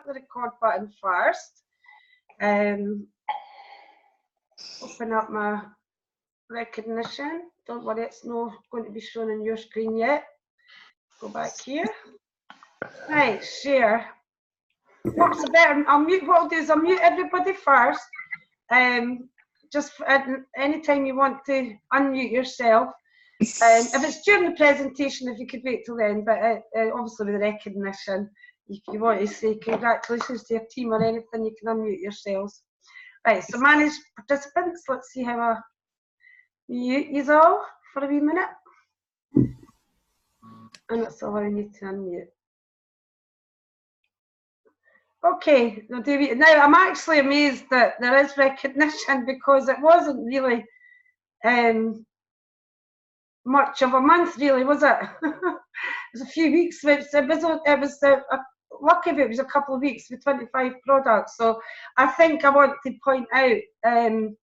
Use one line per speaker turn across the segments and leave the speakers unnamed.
the record button first. Open up my recognition. Don't worry, it's not going to be shown on your screen yet. Go back here. Right, share. What's better? What I'll do is I'll mute everybody first. Just any time you want to unmute yourself. If it's during the presentation, if you could wait till then, but obviously with the recognition, if you want to say congratulations to your team or anything, you can unmute yourselves. Right, so manage participants. Let's see how I mute you all for a wee minute. And it's allowing you to unmute. Okay, now I'm actually amazed that there is recognition because it wasn't really much of a month, really, was it? It was a few weeks. It was lucky if it was a couple of weeks with 25 products. So I think I want to point out. In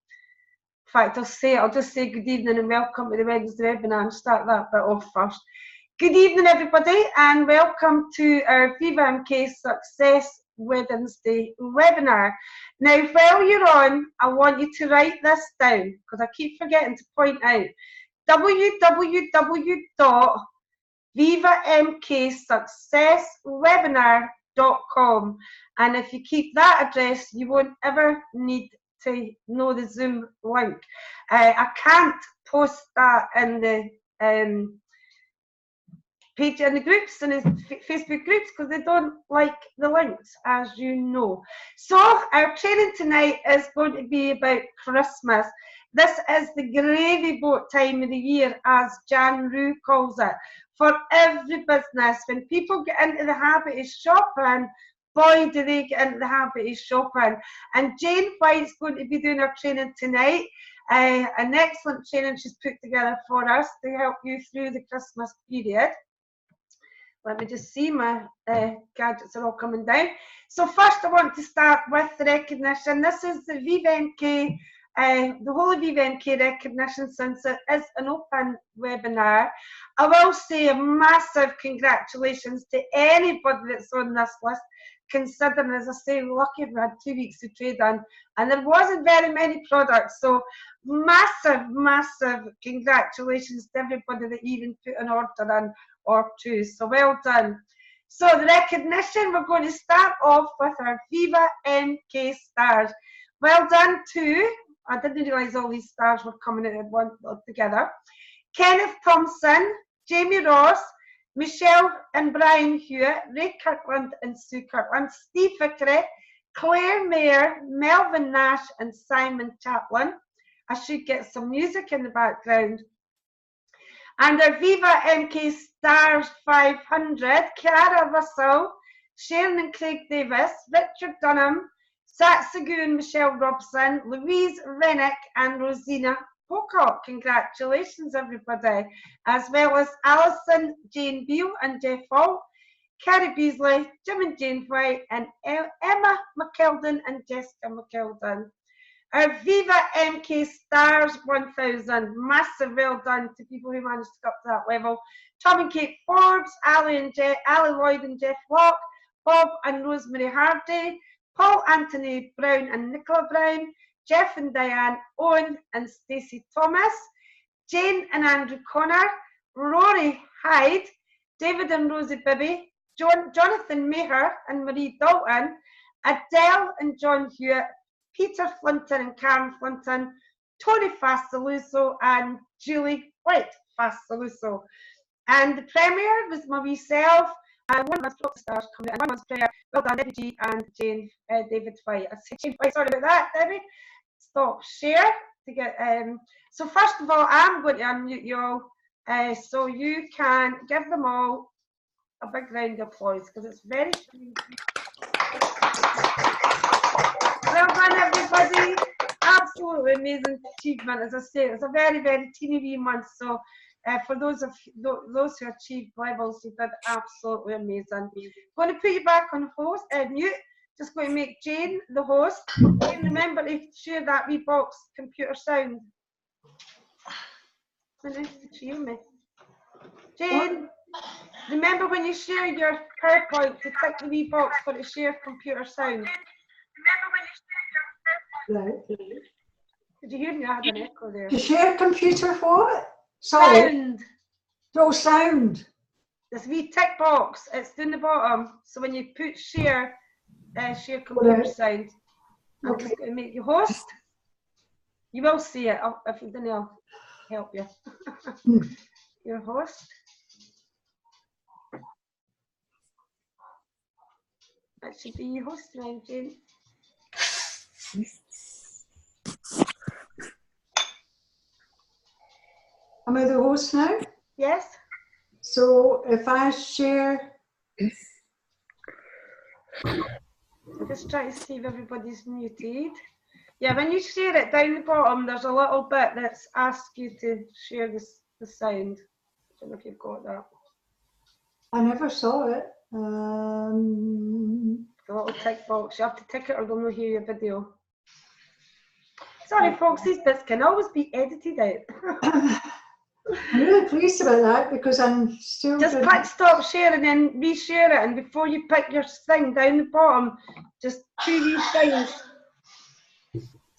fact, I'll just say good evening and welcome to the Wednesday webinar and start that bit off first. Good evening, everybody, and welcome to our Vivamk Success Wednesday webinar. Now, while you're on, I want you to write this down because I keep forgetting to point out www.vivamksuccesswebinar.com, and if you keep that address, you won't ever need to know the Zoom link. I can't post that in the page in the groups and the Facebook groups because they don't like the links, as you know. So our training tonight is going to be about Christmas. This is the gravy boat time of the year, as Jan Rue calls it, for every business. When people get into the habit of shopping, boy, do they get into the habit of shopping. And Jane White's going to be doing our training tonight. An excellent training she's put together for us to help you through the Christmas period. Let me just see, my gadgets are all coming down. So first I want to start with the recognition. This is the Vivamk, the whole of Vivamk recognition, since it is an open webinar. I will say a massive congratulations to anybody that's on this list, considering, as I say, lucky we had 2 weeks of trade on, and there wasn't very many products. So massive congratulations to everybody that even put an order in or two. So well done. So the recognition, we're going to start off with our Vivamk stars. Well done to, I didn't realise all these stars were coming in at one together. Kenneth Thompson, Jamie Ross, Michelle and Brian Hewitt, Ray Kirkland and Sue Kirkland, Steve Vickery, Claire Mayer, Melvin Nash and Simon Chaplin. I should get some music in the background. And our Vivamk Stars 500, Cara Russell, Sharon and Craig Davis, Richard Dunham, Satsagu and Michelle Robson, Louise Rennick and Rosina Pocock. Congratulations, everybody. As well as Alison Jane Beale and Jeff Hall, Carrie Beasley, Jim and Jane White, and Emma McKeldin and Jessica McKeldin. Our Vivamk Stars 1000, massive well done to people who managed to go up to that level. Tom and Kate Forbes, Ali Lloyd and Jeff Locke, Bob and Rosemary Hardy, Paul Anthony Brown and Nicola Brown, Jeff and Diane Owen and Stacey Thomas, Jane and Andrew Connor, Rory Hyde, David and Rosie Bibby, Jonathan Maher and Marie Dalton, Adele and John Hewitt, Peter Flinton and Karen Flinton, Tony Fastaluso and Julie White Fastaluso. And the premiere was myself, and one month's stars coming out, and 1 month's prayer. Well done, Debbie G and Jane, David White. I said Jane White, sorry about that, Debbie. Stop share to get. So first of all, I'm going to unmute you all, so you can give them all a big round of applause because it's very. Well done, everybody. Absolutely amazing achievement. As I say, it's a very teeny wee month. So for those who achieved levels, you did absolutely amazing. Going to put you back on host, mute. Just going to make Jane the host. Jane, remember to share that wee box computer sound. It's nice to hear me. Jane, remember when you share your PowerPoint to tick the wee box for the share computer sound?
Right.
Did you hear me? I had an echo there.
To share computer what? Sorry.
Sound.
Oh, sound.
This wee tick box, it's down the bottom. So when you put share computer sound, I'm just going to make you host. You will see it. If you didn't, I'll help you. Your host. That should be your host now, Jane.
Am I the host now?
Yes.
So if I share...
I'm just trying to see if everybody's muted. Yeah, when you share it down the bottom, there's a little bit that's asked you to share the sound. I don't know if you've got that.
I never saw it.
The little tick box. You have to tick it or they'll not hear your video. Sorry, folks, these bits can always be edited out.
I'm really pleased about that because I'm still...
Just click stop share and then reshare it, and before you pick your thing down the bottom, just two wee things.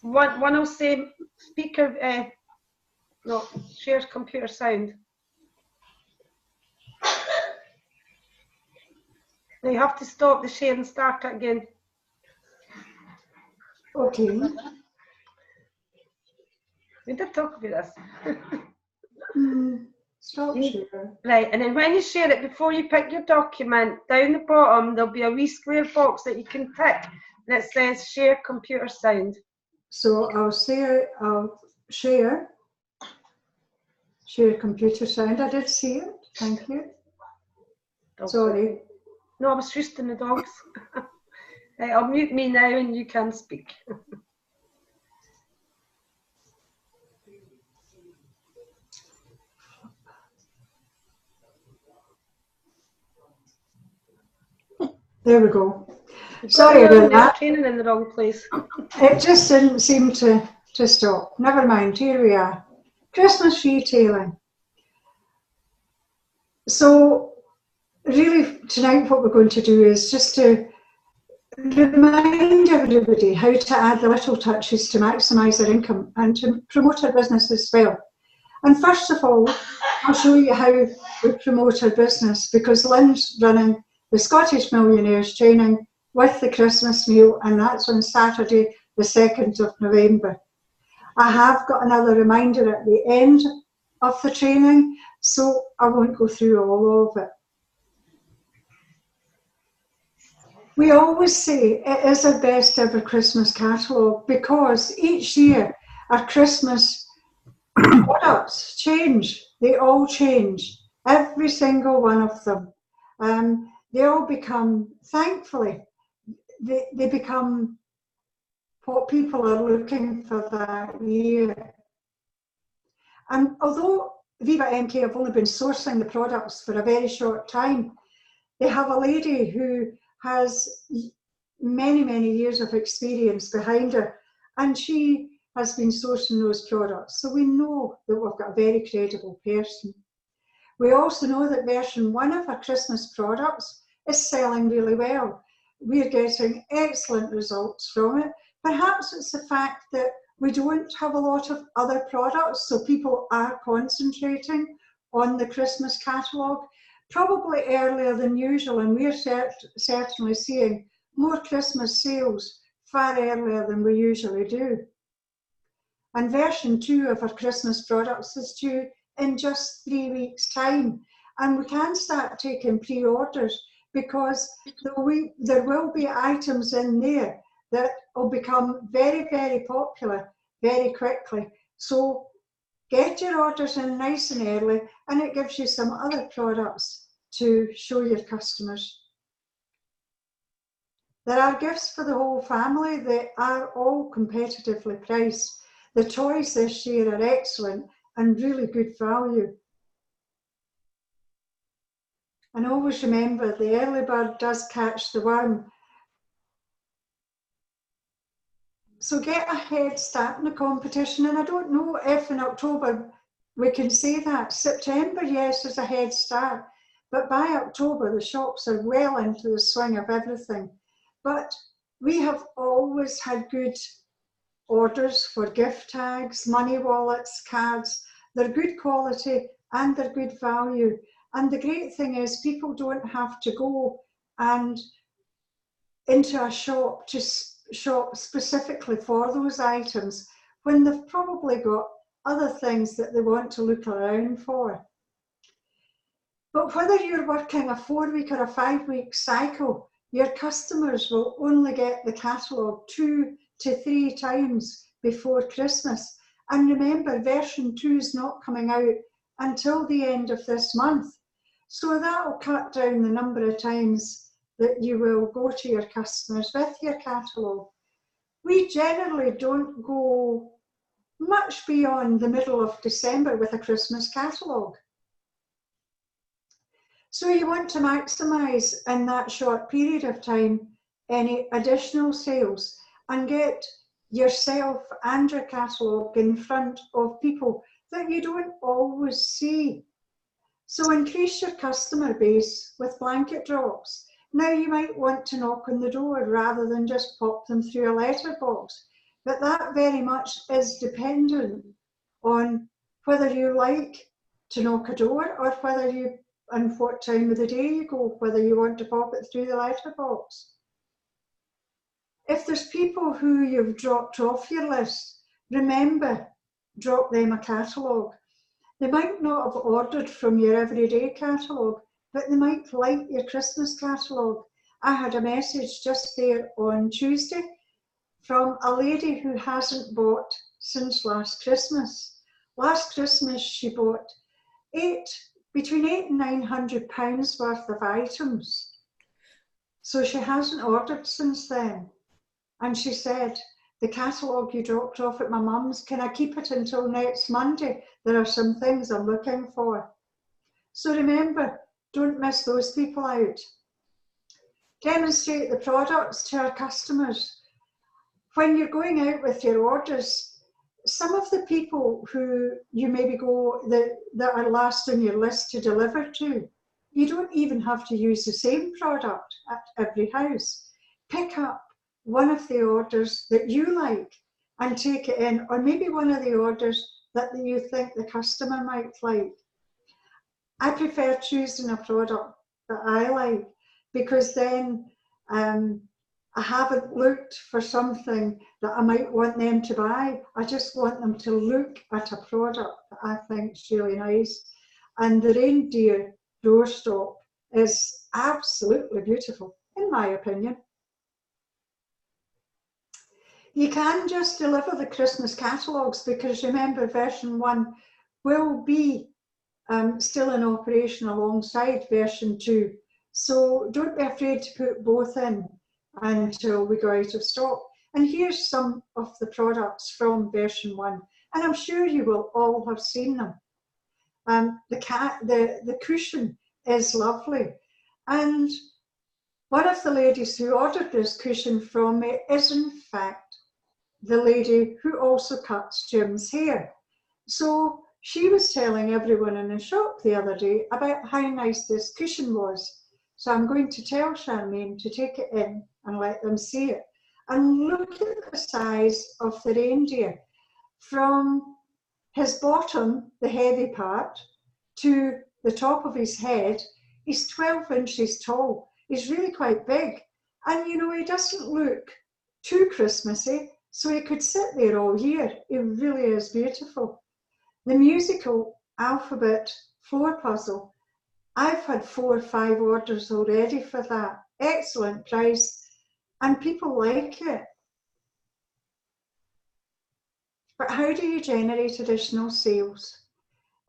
One will say speaker, no, share computer sound. Now you have to stop the share and start it again.
Okay.
We did talk about this.
Stop share.
Right, and then when you share it, before you pick your document, down the bottom there'll be a wee square box that you can tick that says share computer sound.
So I'll share computer sound. I did see it. Thank you. Sorry.
No, I was roosting the dogs. Right, I'll mute me now and you can speak.
There we go. Sorry about that.
Training in the wrong place.
It just didn't seem to stop. Never mind, here we are. Christmas retailing. So really tonight what we're going to do is just to remind everybody how to add the little touches to maximise their income and to promote our business as well. And first of all, I'll show you how we promote our business because Lynn's running the Scottish Millionaires training with the Christmas meal, and that's on Saturday the 2nd of November. I have got another reminder at the end of the training, so I won't go through all of it. We always say it is our best ever Christmas catalogue because each year our Christmas products change. They all change, every single one of them. They all become, thankfully, they become what people are looking for that year. And although Vivamk have only been sourcing the products for a very short time, they have a lady who has many, many years of experience behind her, and she has been sourcing those products. So we know that we've got a very credible person. We also know that version 1 of our Christmas products is selling really well. We're getting excellent results from it. Perhaps it's the fact that we don't have a lot of other products, so people are concentrating on the Christmas catalogue, probably earlier than usual, and we're certainly seeing more Christmas sales far earlier than we usually do. And version 2 of our Christmas products is due in just 3 weeks' time, and we can start taking pre-orders because there will be items in there that will become very, very popular very quickly. So get your orders in nice and early, and it gives you some other products to show your customers. There are gifts for the whole family. They are all competitively priced. The toys this year are excellent and really good value. And always remember, the early bird does catch the worm. So get a head start in the competition, and I don't know if in October we can say that. September, yes, is a head start, but by October, the shops are well into the swing of everything. But we have always had good orders for gift tags, money wallets, cards. They're good quality and they're good value. And the great thing is people don't have to go and into a shop to shop specifically for those items when they've probably got other things that they want to look around for. But whether you're working a 4-week or a 5-week cycle, your customers will only get the catalogue 2 to 3 times before Christmas. And remember, version 2 is not coming out until the end of this month. So that will cut down the number of times that you will go to your customers with your catalogue. We generally don't go much beyond the middle of December with a Christmas catalogue. So you want to maximise in that short period of time any additional sales and get yourself and your catalogue in front of people that you don't always see. So increase your customer base with blanket drops. Now you might want to knock on the door rather than just pop them through a letterbox, but that very much is dependent on whether you like to knock a door or whether you, and what time of the day you go, whether you want to pop it through the letterbox. If there's people who you've dropped off your list, remember, drop them a catalogue. They might not have ordered from your everyday catalogue, but they might like your Christmas catalogue. I had a message just there on Tuesday from a lady who hasn't bought since last Christmas. Last Christmas she bought between £800 and £900 worth of items. So she hasn't ordered since then. And she said, the catalogue you dropped off at my mum's, can I keep it until next Monday? There are some things I'm looking for. So remember, don't miss those people out. Demonstrate the products to our customers. When you're going out with your orders, some of the people who you maybe go that are last on your list to deliver to, you don't even have to use the same product at every house. Pick up one of the orders that you like and take it in, or maybe one of the orders that you think the customer might like. I prefer choosing a product that I like because then I haven't looked for something that I might want them to buy. I just want them to look at a product that I think is really nice. And the reindeer doorstop is absolutely beautiful, in my opinion. You can just deliver the Christmas catalogues because remember, version 1 will be still in operation alongside version 2. So don't be afraid to put both in until we go out of stock. And here's some of the products from version 1. And I'm sure you will all have seen them. The cushion is lovely. And one of the ladies who ordered this cushion from me is in fact the lady who also cuts Jim's hair. So she was telling everyone in the shop the other day about how nice this cushion was. So I'm going to tell Charmaine to take it in and let them see it. And look at the size of the reindeer. From his bottom, the heavy part, to the top of his head, he's 12 inches tall. He's really quite big. And you know, he doesn't look too Christmassy, so he could sit there all year. It really is beautiful. The musical alphabet floor puzzle, I've had 4 or 5 orders already for that. Excellent price, and people like it. But how do you generate additional sales?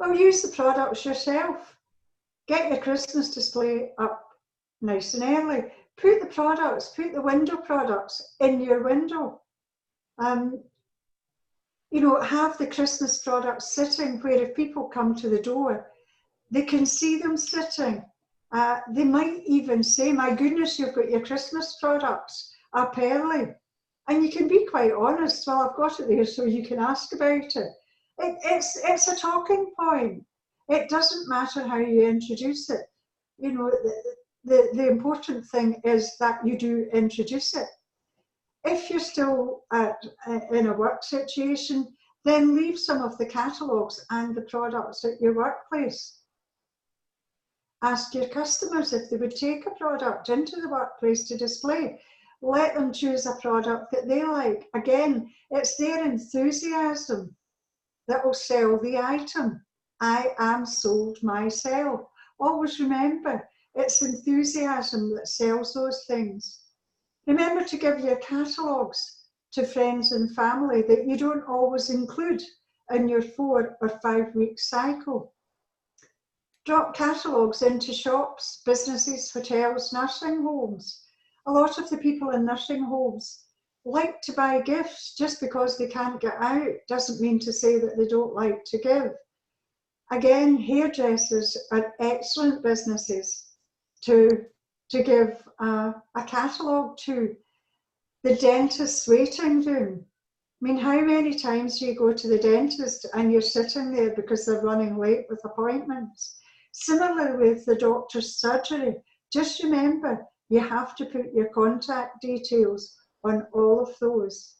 Well, use the products yourself. Get your Christmas display up nice and early. Put the window products in your window. You know, have the Christmas products sitting where if people come to the door, they can see them sitting. They might even say, my goodness, you've got your Christmas products up early. And you can be quite honest, well, I've got it there, so you can ask about it. It's a talking point. It doesn't matter how you introduce it. You know, the important thing is that you do introduce it. If you're still in a work situation, then leave some of the catalogues and the products at your workplace. Ask your customers if they would take a product into the workplace to display. Let them choose a product that they like. Again, it's their enthusiasm that will sell the item. I am sold myself. Always remember, it's enthusiasm that sells those things. Remember to give your catalogues to friends and family that you don't always include in your 4 or 5 week cycle. Drop catalogues into shops, businesses, hotels, nursing homes. A lot of the people in nursing homes like to buy gifts. Just because they can't get out doesn't mean to say that they don't like to give. Again, hairdressers are excellent businesses to give a catalogue to. The dentist's waiting room. I mean, how many times do you go to the dentist and you're sitting there because they're running late with appointments? Similarly with the doctor's surgery, just remember you have to put your contact details on all of those.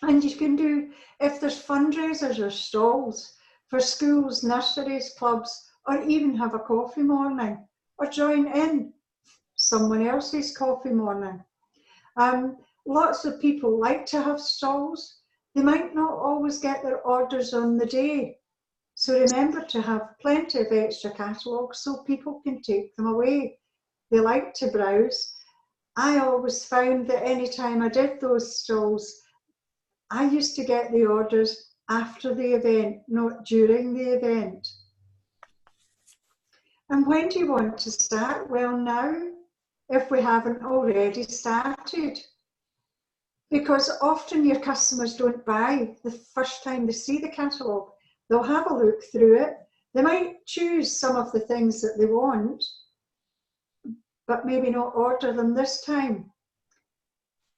And you can do, if there's fundraisers or stalls for schools, nurseries, clubs, or even have a coffee morning, or join in someone else's coffee morning. Lots of people like to have stalls. They might not always get their orders on the day. So remember to have plenty of extra catalogues so people can take them away. They like to browse. I always found that anytime I did those stalls, I used to get the orders after the event, not during the event. And when do you want to start? Well, now, if we haven't already started. Because often your customers don't buy the first time they see the catalogue. They'll have a look through it. They might choose some of the things that they want, but maybe not order them this time.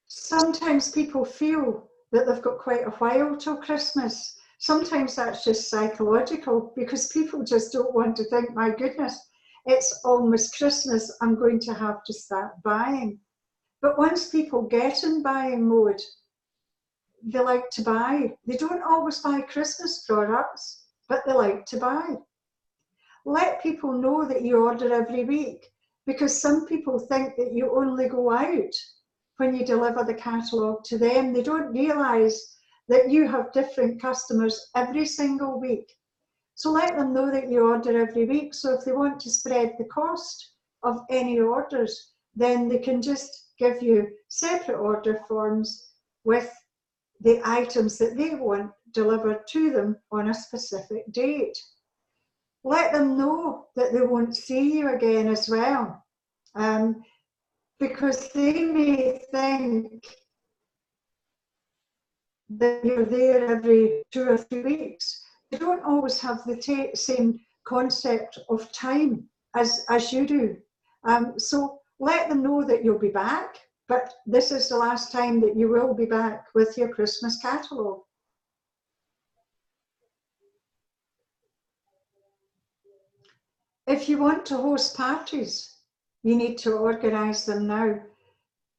Sometimes people feel that they've got quite a while till Christmas. Sometimes that's just psychological because people just don't want to think, my goodness, it's almost Christmas, I'm going to have to start buying. But once people get in buying mode, they like to buy. They don't always buy Christmas products, but they like to buy. Let people know that you order every week, because some people think that you only go out when you deliver the catalogue to them. They don't realise that you have different customers every single week. So let them know that you order every week. So if they want to spread the cost of any orders, then they can just give you separate order forms with the items that they want delivered to them on a specific date. Let them know that they won't see you again as well, because they may think that you're there every 2 or 3 weeks. They don't always have the same concept of time as you do. So let them know that you'll be back, but this is the last time that you will be back with your Christmas catalogue. If you want to host parties, you need to organise them now.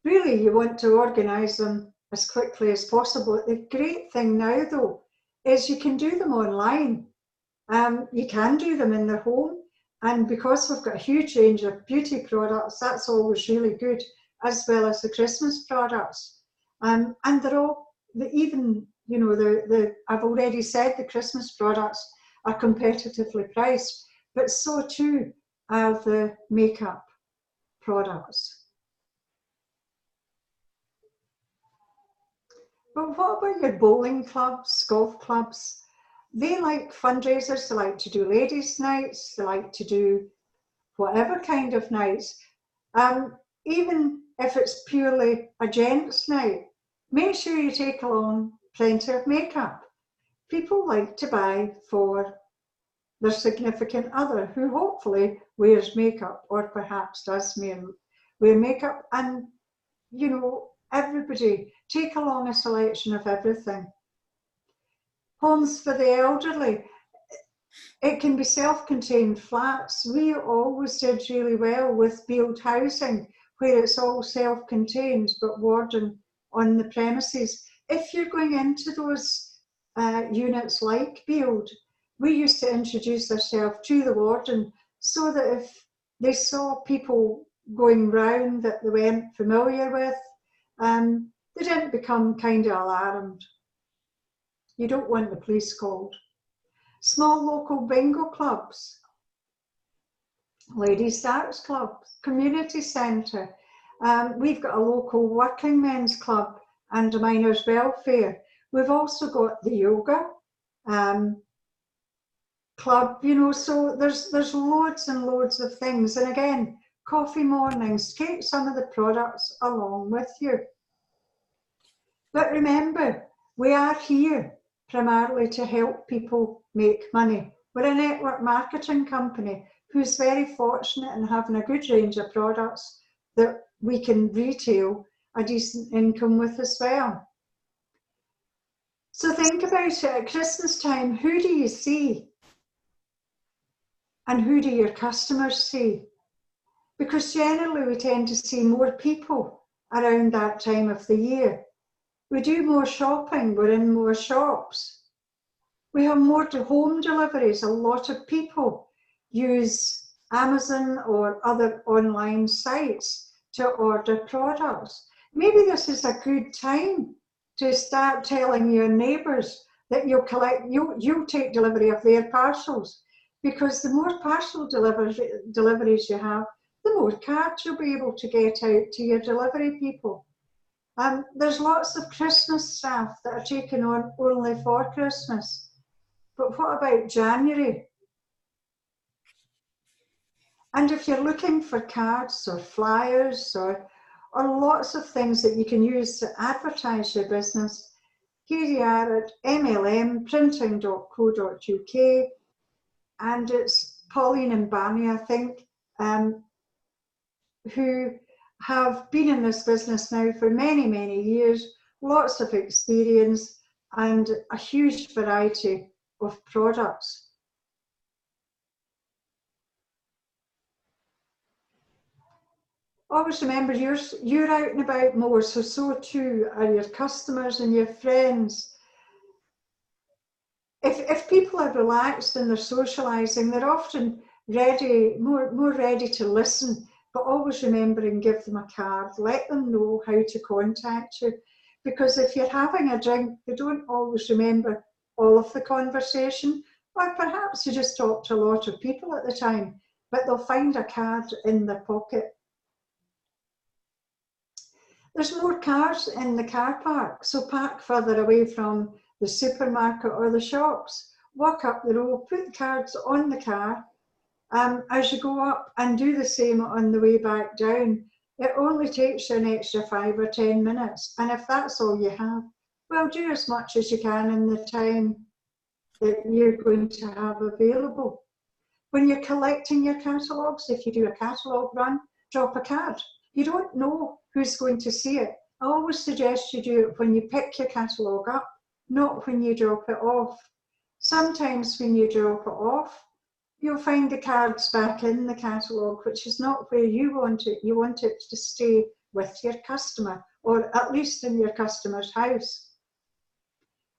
Really, you want to organise them as quickly as possible. The great thing now, though, is you can do them online. You can do them in the home. And because we've got a huge range of beauty products, that's always really good, as well as the Christmas products. And they're all, even, you know, I've already said the Christmas products are competitively priced, but so too are the makeup products. But what about your bowling clubs, golf clubs? They like fundraisers, they like to do ladies' nights, they like to do whatever kind of nights. Even if it's purely a gents' night, make sure you take along plenty of makeup. People like to buy for their significant other who hopefully wears makeup or perhaps does wear makeup. And, you know, everybody take along a selection of everything. homes for the elderly. It can be self-contained flats. We always did really well with build housing, where it's all self-contained but warden on the premises. If you're going into those units like build, we used to introduce ourselves to the warden so that if they saw people going round that they weren't familiar with, they didn't become kind of alarmed. You don't want the police called. Small local bingo clubs, ladies' darts clubs, community centre. We've got a local working men's club and a miners' welfare. We've also got the yoga club, you know, so there's loads and loads of things. And again, coffee mornings, take some of the products along with you. But remember, we are here primarily to help people make money. We're a network marketing company who's very fortunate in having a good range of products that we can retail a decent income with as well. So think about it, at Christmas time, who do you see? And who do your customers see? Because generally we tend to see more people around that time of the year. We do more shopping, we're in more shops. We have more to home deliveries. A lot of people use Amazon or other online sites to order products. Maybe this is a good time to start telling your neighbours that you'll take delivery of their parcels, because the more parcel deliveries you have, the more cards you'll be able to get out to your delivery people. There's lots of Christmas staff that are taken on only for Christmas. But what about January? And if you're looking for cards or flyers or lots of things that you can use to advertise your business, here you are at mlmprinting.co.uk, and it's Pauline and Barney, I think, who have been in this business now for many, many years, lots of experience and a huge variety of products. Always remember, you're out and about more, so too are your customers and your friends. If people are relaxed and they're socialising, they're often more ready to listen, but always remember and give them a card. Let them know how to contact you, because if you're having a drink, they don't always remember all of the conversation, or perhaps you just talk to a lot of people at the time, but they'll find a card in their pocket. There's more cars in the car park, so park further away from the supermarket or the shops. Walk up the road, put the cards on the car as you go up, and do the same on the way back down. It only takes you an extra 5 or 10 minutes, and if that's all you have, well, do as much as you can in the time that you're going to have available. When you're collecting your catalogues, if you do a catalogue run, drop a card. You don't know who's going to see it. I always suggest you do it when you pick your catalogue up, not when you drop it off. Sometimes when you drop it off, you'll find the cards back in the catalogue, which is not where you want it. You want it to stay with your customer, or at least in your customer's house.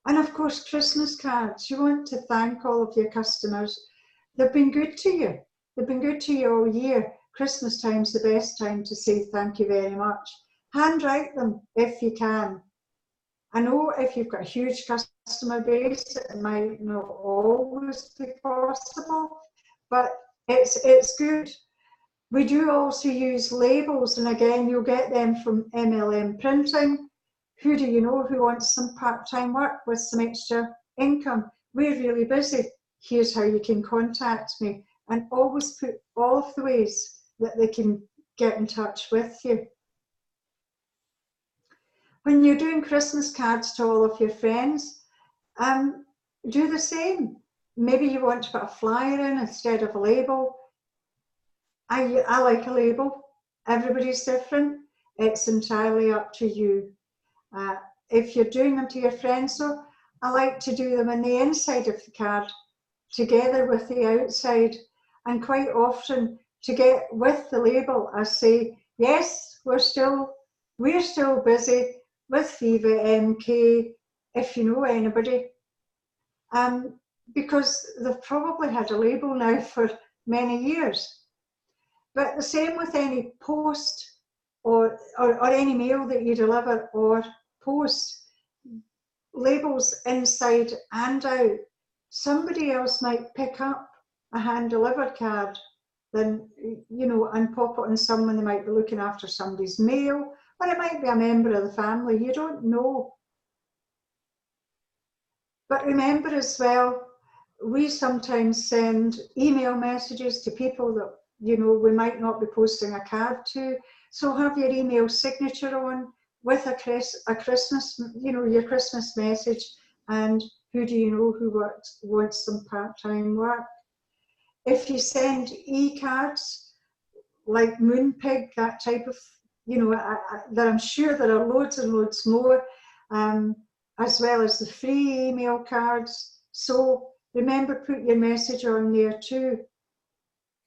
And of course, Christmas cards. You want to thank all of your customers. They've been good to you. They've been good to you all year. Christmas time's the best time to say thank you very much. Handwrite them if you can. I know if you've got a huge customer base, it might not always be possible, but it's good. We do also use labels, and again, you'll get them from MLM Printing. Who do you know who wants some part-time work with some extra income? We're really busy. Here's how you can contact me, and always put all of the ways that they can get in touch with you. When you're doing Christmas cards to all of your friends, do the same. Maybe you want to put a flyer in instead of a label. I like a label. Everybody's different. It's entirely up to you. If you're doing them to your friends, though, I like to do them on the inside of the card together with the outside, and quite often to get with the label I say, yes, we're still busy with Vivamk, if you know anybody. Because they've probably had a label now for many years. But the same with any post or any mail that you deliver or post, labels inside and out. Somebody else might pick up a hand-delivered card then, you know, and pop it on someone. They might be looking after somebody's mail, or it might be a member of the family. You don't know. But remember as well, we sometimes send email messages to people that, you know, we might not be posting a card to. So have your email signature on with a Christmas, you know, your Christmas message, and who do you know who wants some part-time work. If you send e-cards like Moonpig, that type of, you know, that I'm sure there are loads and loads more, as well as the free email cards. So remember, put your message on there too.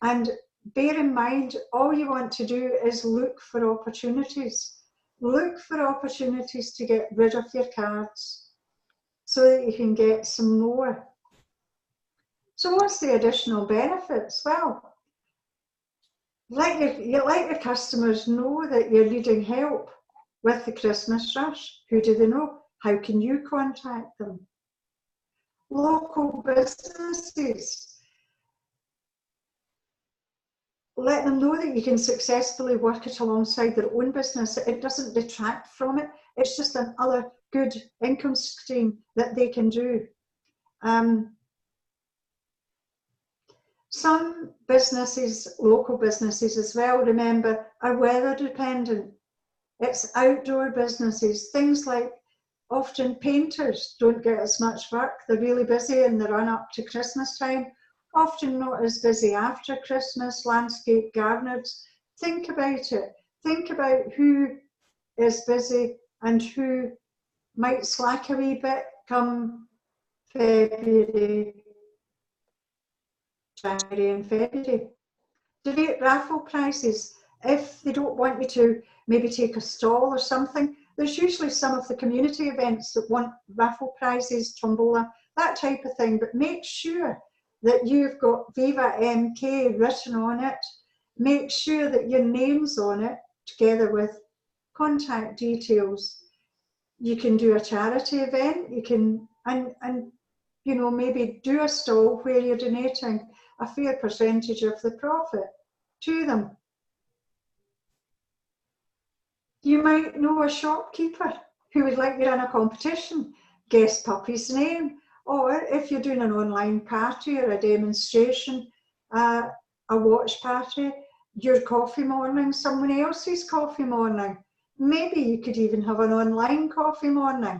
And bear in mind, all you want to do is look for opportunities. Look for opportunities to get rid of your cards so that you can get some more. So what's the additional benefits? Well, let your customers know that you're needing help with the Christmas rush. Who do they know? How can you contact them? Local businesses, let them know that you can successfully work it alongside their own business. It doesn't detract from it. It's just another good income stream that they can do. Some businesses, local businesses as well, remember, are weather dependent. It's outdoor businesses. Things like often painters don't get as much work. They're really busy in the run up to Christmas time. Often not as busy after Christmas. Landscape gardeners. Think about it. Think about who is busy and who might slack a wee bit come February, January and February. Donate raffle prizes. If they don't want you to maybe take a stall or something, there's usually some of the community events that want raffle prizes, tombola, that type of thing. But make sure that you've got Vivamk written on it. Make sure that your name's on it, together with contact details. You can do a charity event. You can, and you know, maybe do a stall where you're donating a fair percentage of the profit to them. You might know a shopkeeper who would like you to run a competition, guess puppy's name, or if you're doing an online party or a demonstration, a watch party, your coffee morning, someone else's coffee morning. Maybe you could even have an online coffee morning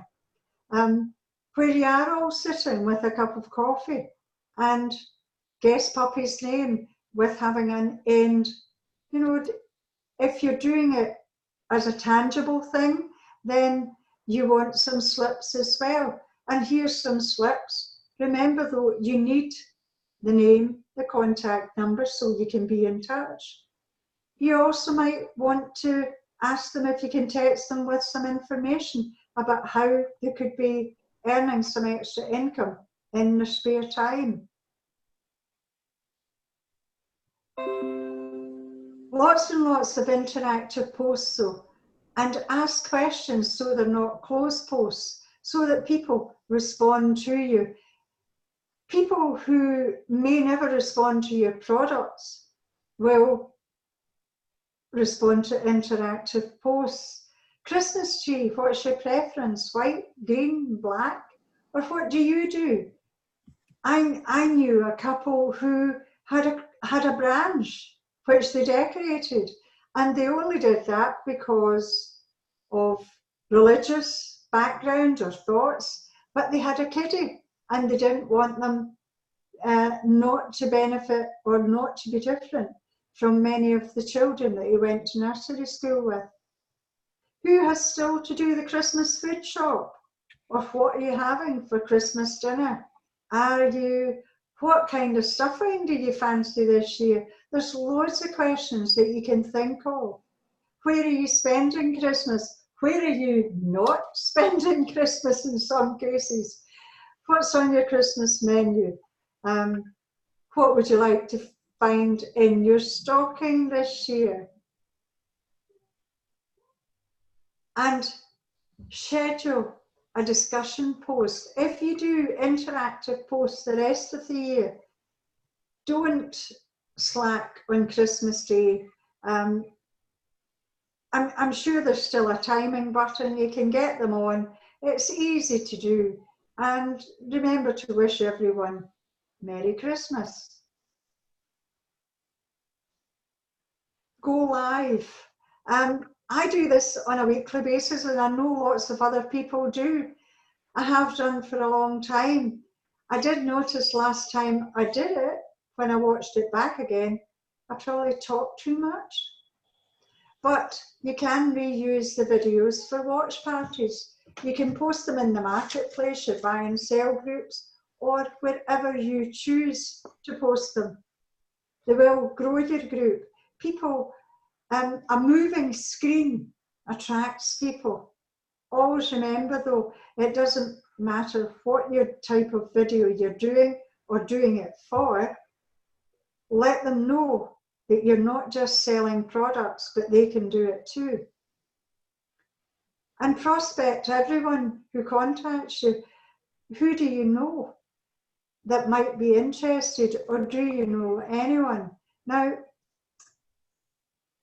where you are all sitting with a cup of coffee and guess puppy's name with having an end. You know, if you're doing it as a tangible thing, then you want some slips as well. And here's some slips. Remember though, you need the name, the contact number, so you can be in touch. You also might want to ask them if you can text them with some information about how they could be earning some extra income in their spare time. Lots and lots of interactive posts though, and ask questions so they're not closed posts, so that people respond to you. People who may never respond to your products will respond to interactive posts. Christmas tree, what's your preference? White, green, black? Or what do you do? I knew a couple who had a branch which they decorated, and they only did that because of religious background or thoughts, but they had a kiddie and they didn't want them not to benefit or not to be different from many of the children that he went to nursery school with. Who has still to do the Christmas food shop? of what are you having for Christmas dinner? What kind of stuffing do you fancy this year? There's loads of questions that you can think of. Where are you spending Christmas? Where are you not spending Christmas in some cases? What's on your Christmas menu? What would you like to find in your stocking this year? And schedule a discussion post. If you do interactive posts the rest of the year, don't slack on Christmas Day. I'm sure there's still a timing button. You can get them on. It's easy to do. And remember to wish everyone Merry Christmas. Go live. I do this on a weekly basis, and I know lots of other people do. I have done for a long time. I did notice last time I did it, when I watched it back again, I probably talked too much. But you can reuse the videos for watch parties. You can post them in the marketplace, your buy and sell groups, or wherever you choose to post them. They will grow your group. People, a moving screen attracts people. Always remember though, it doesn't matter what your type of video you're doing or doing it for. Let them know that you're not just selling products, but they can do it too. And prospect everyone who contacts you. Who do you know that might be interested, or do you know anyone? Now,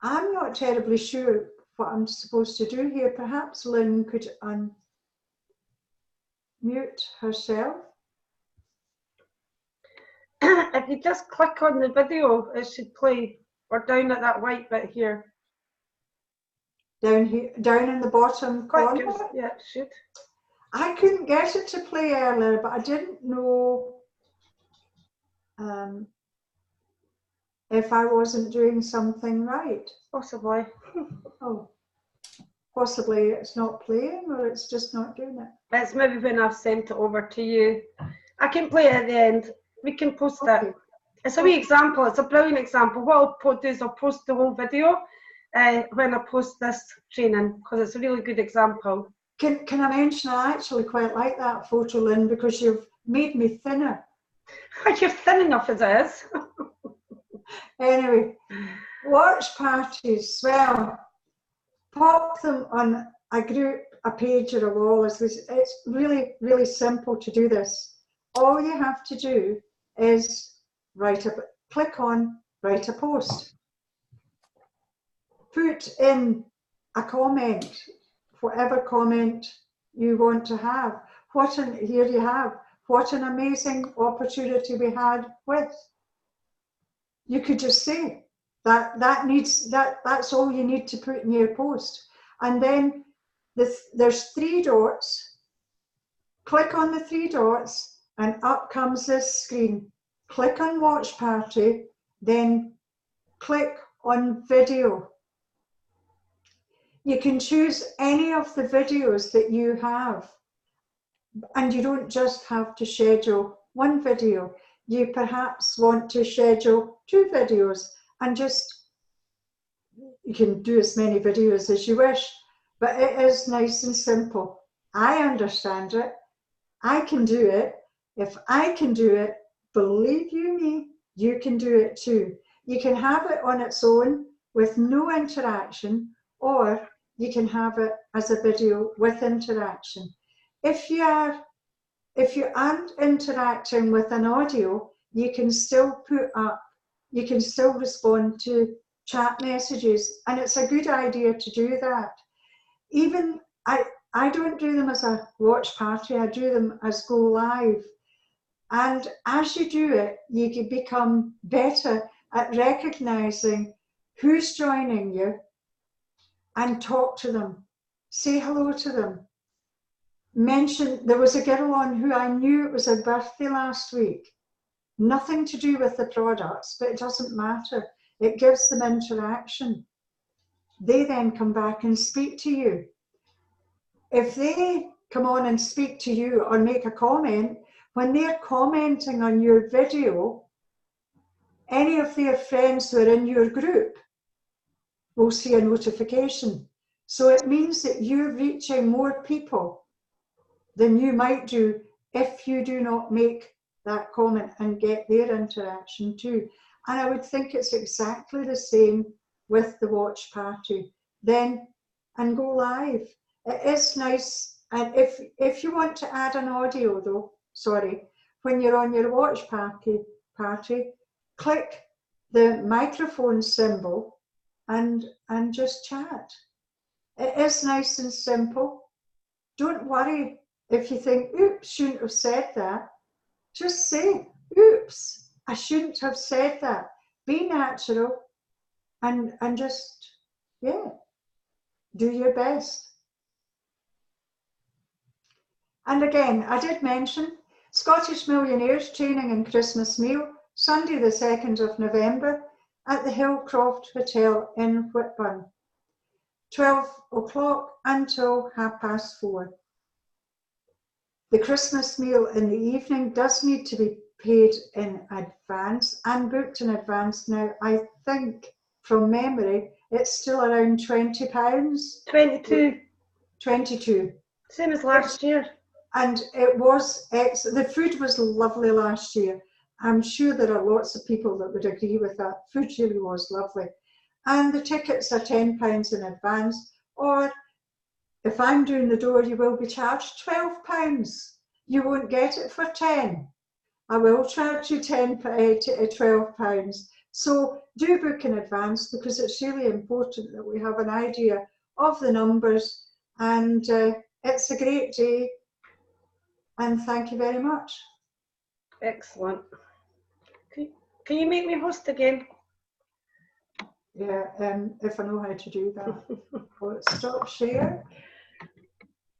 I'm not terribly sure what I'm supposed to do here. Perhaps Lynn could unmute herself.
If you just click on the video, it should play. Or down at that white bit here.
Down here, down in the bottom corner?
Yeah, it should.
I couldn't get it to play earlier, but I didn't know if I wasn't doing something right.
Possibly.
Oh, possibly it's not playing, or it's just not doing it.
It's maybe when I've sent it over to you. I can play it at the end. We can post it. It's a wee example. It's a brilliant example. What I'll do is I'll post the whole video when I post this training, because it's a really good example.
Can I mention, I actually quite like that photo, Lynn, because you've made me thinner.
You're thin enough as it is.
Anyway, watch parties. Well, pop them on a group, a page, or a wall. It's really, really simple to do this. All you have to do is click on write a post. Put in a comment, whatever comment you want to have. Here you have, what an amazing opportunity we had with. You could just say that's all you need to put in your post. And then there's 3 dots. Click on the 3 dots and up comes this screen. Click on watch party, then click on video. You can choose any of the videos that you have, and you don't just have to schedule 1 video. You perhaps want to schedule 2 videos, and you can do as many videos as you wish, but it is nice and simple. I understand it. I can do it. If I can do it, believe you me, you can do it too. You can have it on its own with no interaction, or you can have it as a video with interaction. If you aren't interacting with an audio, you can still you can still respond to chat messages, and it's a good idea to do that. Even I don't do them as a watch party, I do them as go live. And as you do it, you can become better at recognizing who's joining you and talk to them. Say hello to them. There was a girl on who I knew it was her birthday last week. Nothing to do with the products, but it doesn't matter. It gives them interaction. They then come back and speak to you. If they come on and speak to you or make a comment, when they're commenting on your video, any of their friends who are in your group will see a notification. So it means that you're reaching more people than you might do if you do not make that comment and get their interaction too. And I would think it's exactly the same with the watch party. Then, and go live. It is nice. And if you want to add an audio though, sorry, when you're on your watch party, click the microphone symbol and just chat. It is nice and simple. Don't worry if you think, oops, shouldn't have said that. Just say, oops, I shouldn't have said that. Be natural and just, yeah, do your best. And again, I did mention Scottish Millionaires Training and Christmas Meal, Sunday the 2nd of November at the Hillcroft Hotel in Whitburn, 12 o'clock until 4:30. The Christmas meal in the evening does need to be paid in advance and booked in advance. Now, I think from memory, it's still around £20.
22.
22.
Same as last year.
And it was, the food was lovely last year. I'm sure there are lots of people that would agree with that. Food really was lovely. And the tickets are £10 in advance, or if I'm doing the door, you will be charged £12. You won't get it for 10. I will charge you £12. So do book in advance, because it's really important that we have an idea of the numbers, and it's a great day. And thank you very much.
Excellent. Can you make me host again?
Yeah, if I know how to do that. Stop share.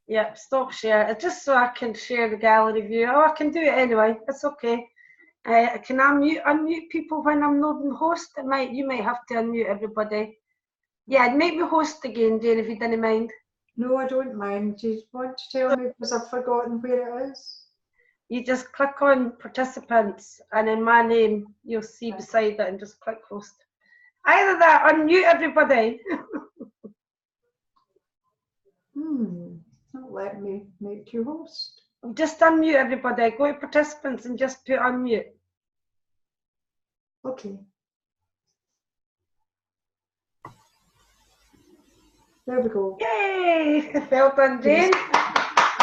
Yep, stop share. Just so I can share the gallery view. Oh, I can do it anyway. It's okay. Can I unmute people when I'm not the host? You might have to unmute everybody. Yeah, make me host again, Jane, if you didn't mind.
No, I don't mind. Do you want to tell me, because I've forgotten where it is?
You just click on participants, and in my name, you'll see beside it, and just click host. Either that, unmute everybody.
Not let me make you host.
Just unmute everybody. Go to participants and just put unmute.
Okay. There we go.
Yay! Well done, Jane.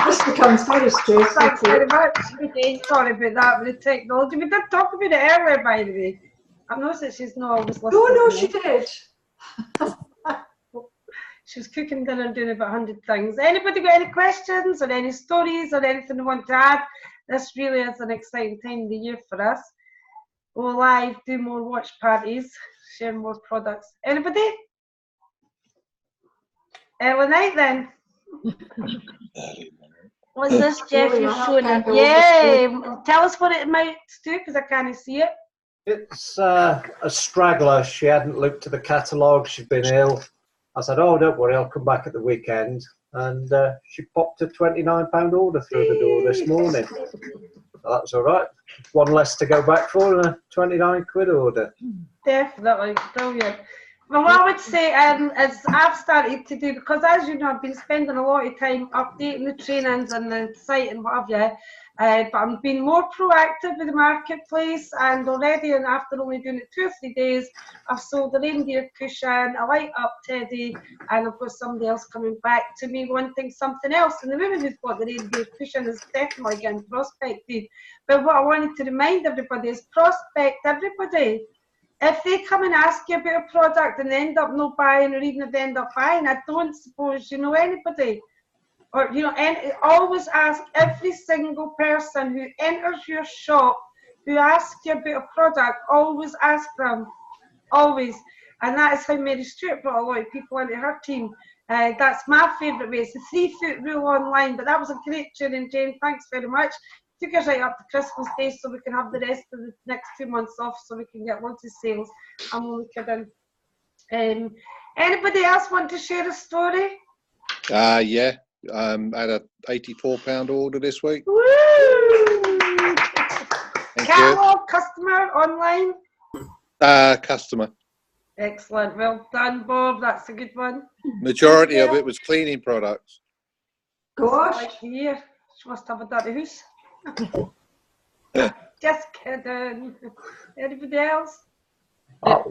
This becomes very stressful.
Thanks very much, Jane. Sorry about that with the technology. We did talk about it earlier, by the way. I've noticed that she's not always listening.
No, she did.
She was cooking dinner and doing about 100 things. Anybody got any questions or any stories or anything they want to add? This really is an exciting time of the year for us. Go live, do more watch parties, share more products. Anybody? Early night then. What's this, Jeff? You're showing it. Yay! Tell us what it amounts to, because I can't see it.
It's a straggler. She hadn't looked at the catalogue. She'd been ill. I said, oh, don't worry, I'll come back at the weekend. And she popped a £29 order through the door this morning. So that's all right. One less to go back for, and a 29 quid order.
Definitely. Brilliant. Well, what I would say is I've started to do, because as you know, I've been spending a lot of time updating the trainings and the site and what have you, but I'm being more proactive with the marketplace, and already, and after only doing it 2 or 3 days, I've sold a reindeer cushion, a light up teddy, and I've got somebody else coming back to me wanting something else. And the woman who's got the reindeer cushion is definitely getting prospected. But what I wanted to remind everybody is prospect everybody. If they come and ask you about a product and they end up not buying, or even if they end up buying, I don't suppose you know anybody. Or, you know, and always ask every single person who enters your shop, who asks you about a product, always ask them. Always. And that is how Mary Stewart brought a lot of people into her team. That's my favourite way. It's the 3-foot rule online. But that was a great training, Jane. Thanks very much. Took us right up to Christmas Day so we can have the rest of the next 2 months off, so we can get loads of sales. I'm only kidding. Anybody else want to share a story?
Yeah. Had a £84 order this week.
Woo!
Thank
Catalog, customer, online.
you. Customer.
Excellent. Well done, Bob. That's a good one.
Majority of it was cleaning products.
Gosh.
Like the year. She must have a dirty house. Just kidding. Anybody else?
Got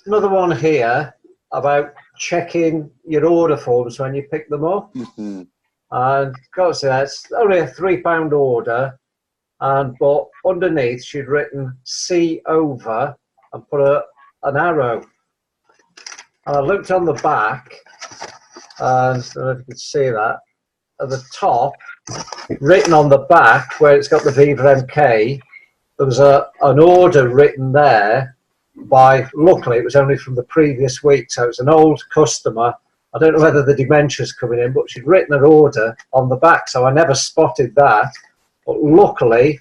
another one here about checking your order forms when you pick them up.
Mm-hmm.
And got to say, that's only a £3 order, but underneath she'd written "see over" and put an arrow. And I looked on the back, and I don't know if you can see that at the top, written on the back where it's got the Vivamk, there was an order written there by, luckily it was only from the previous week, so it's an old customer. I don't know whether the dementia's coming in, but she'd written an order on the back, so I never spotted that. But luckily,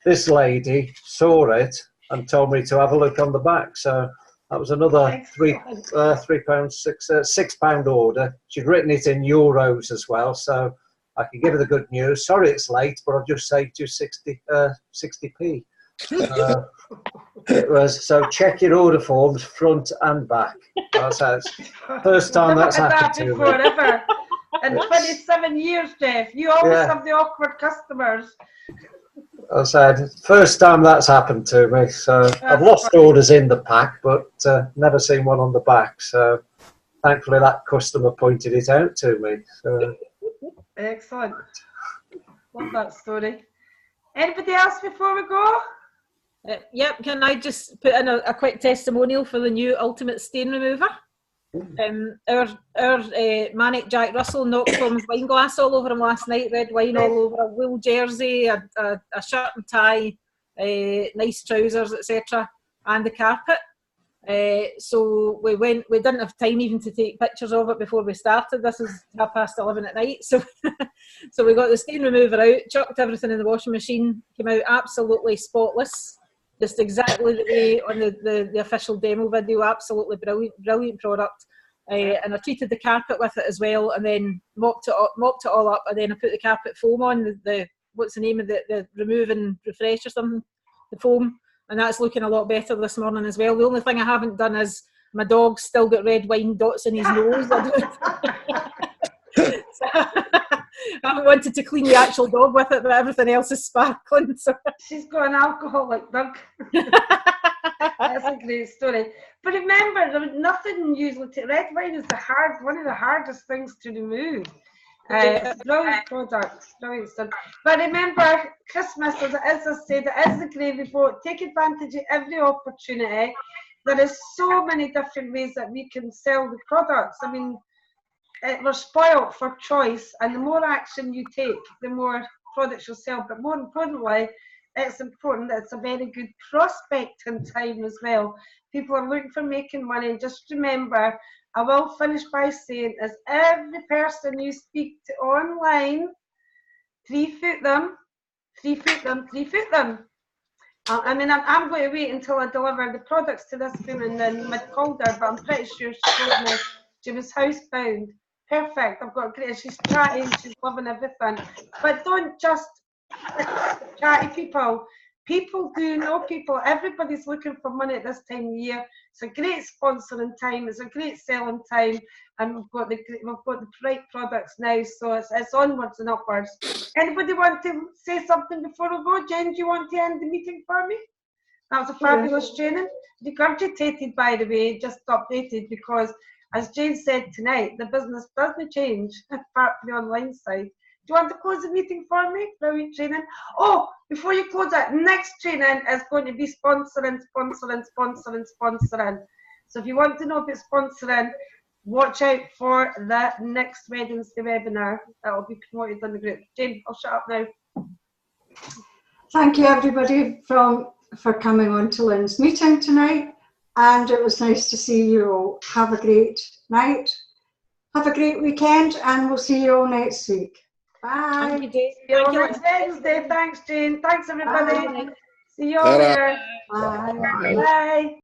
this lady saw it and told me to have a look on the back. So that was another £6 order. She'd written it in euros as well, so I can give her the good news. Sorry it's late, but I've just saved you 60p. It was, so check your order forms front and back. That's first time that's happened to me.
Ever. In 27 years, Jeff, you always have the awkward customers.
I said, first time that's happened to me. So I've lost orders in the pack, but never seen one on the back. So thankfully that customer pointed it out to me. So.
Excellent. Love that story. Anybody else before we go?
Yep, can I just put in a quick testimonial for the new Ultimate Stain Remover? Our manic Jack Russell knocked Tom's wine glass all over him last night, red wine all over a wool jersey, a shirt and tie, nice trousers, etc., and the carpet. So we didn't have time even to take pictures of it before we started. This is 11:30 at night, so so we got the stain remover out, chucked everything in the washing machine, came out absolutely spotless, just exactly the way on the official demo video. Absolutely brilliant product. And I treated the carpet with it as well, and then mopped it all up, and then I put the carpet foam on, the what's the name of the remove and refresh or something, the foam, and that's looking a lot better this morning as well. The only thing I haven't done is my dog's still got red wine dots in his nose. So, I haven't wanted to clean the actual dog with it, but everything else is sparkling. So.
She's got an alcoholic dog. That's a great story. But remember, there was nothing usually. Red wine is one of the hardest things to remove. It's a brilliant product, brilliant stuff. But remember, Christmas, as I said, it is the gravy boat. Take advantage of every opportunity. There is so many different ways that we can sell the products. I mean, we're spoiled for choice, and the more action you take, the more products you'll sell. But more importantly, it's important that it's a very good prospecting time as well. People are looking for making money. And just remember, I will finish by saying, as every person you speak to online, 3-foot them, 3-foot them, 3-foot them. I mean, I'm going to wait until I deliver the products to this woman in Mid-Calder, but I'm pretty sure she told me she was housebound. Perfect. I've got great. She's chatting. She's loving everything. But don't just chatty people. People do know people. Everybody's looking for money at this time of year. It's a great sponsoring time. It's a great selling time, and we've got the right products now. So it's onwards and upwards. Anybody want to say something before we go? Jen, do you want to end the meeting for me? That was a fabulous training. Regurgitated, by the way, just updated, because as Jane said tonight, the business doesn't change apart from the online side. Do you want to close the meeting for me? Brilliant training. Oh, before you close it, next training is going to be sponsoring. So if you want to know about sponsoring, watch out for the next Wednesday webinar. That will be promoted on the group. Jane, I'll shut up now.
Thank you everybody for coming on to Lynn's meeting tonight, and it was nice to see you all. Have a great night, have a great weekend, and we'll see you all next week. Bye.
Thank you, Jane.
See you all next Wednesday. Thanks, Jane. Thanks, everybody.
Bye.
See you all there.
Bye.
Bye.